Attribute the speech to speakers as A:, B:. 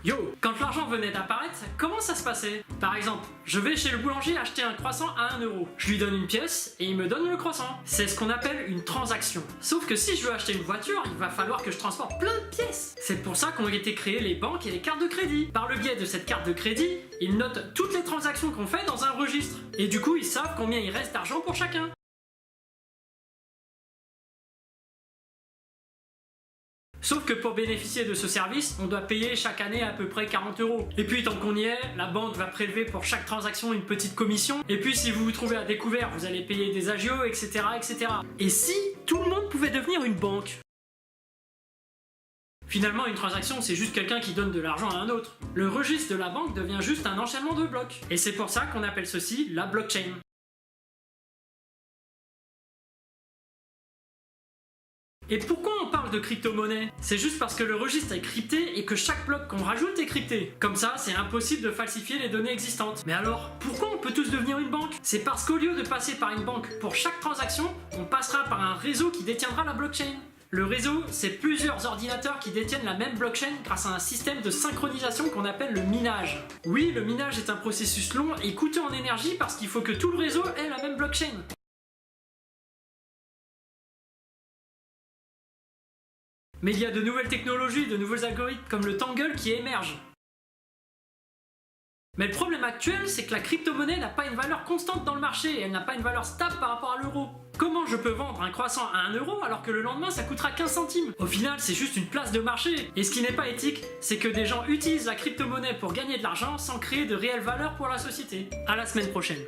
A: Yo, quand l'argent venait d'apparaître, comment ça se passait? Par exemple, je vais chez le boulanger acheter un croissant à 1 euro. Je lui donne une pièce et il me donne le croissant. C'est ce qu'on appelle une transaction. Sauf que si je veux acheter une voiture, il va falloir que je transporte plein de pièces. C'est pour ça qu'ont été créées les banques et les cartes de crédit. Par le biais de cette carte de crédit, ils notent toutes les transactions qu'on fait dans un registre. Et du coup, ils savent combien il reste d'argent pour chacun. Sauf que pour bénéficier de ce service, on doit payer chaque année à peu près 40 euros. Et puis tant qu'on y est, la banque va prélever pour chaque transaction une petite commission. Et puis si vous vous trouvez à découvert, vous allez payer des agios, etc. etc. Et si tout le monde pouvait devenir une banque? Finalement, une transaction, c'est juste quelqu'un qui donne de l'argent à un autre. Le registre de la banque devient juste un enchaînement de blocs. Et c'est pour ça qu'on appelle ceci la blockchain. Et pourquoi on parle de crypto-monnaie? C'est juste parce que le registre est crypté et que chaque bloc qu'on rajoute est crypté. Comme ça, c'est impossible de falsifier les données existantes. Mais alors, pourquoi on peut tous devenir une banque? C'est parce qu'au lieu de passer par une banque pour chaque transaction, on passera par un réseau qui détiendra la blockchain. Le réseau, c'est plusieurs ordinateurs qui détiennent la même blockchain grâce à un système de synchronisation qu'on appelle le minage. Oui, le minage est un processus long et coûteux en énergie parce qu'il faut que tout le réseau ait la même blockchain. Mais il y a de nouvelles technologies, de nouveaux algorithmes comme le Tangle qui émergent. Mais le problème actuel, c'est que la crypto-monnaie n'a pas une valeur constante dans le marché et elle n'a pas une valeur stable par rapport à l'euro. Comment je peux vendre un croissant à 1 euro alors que le lendemain ça coûtera 15 centimes? Au final, c'est juste une place de marché. Et ce qui n'est pas éthique, c'est que des gens utilisent la crypto-monnaie pour gagner de l'argent sans créer de réelle valeur pour la société. À la semaine prochaine.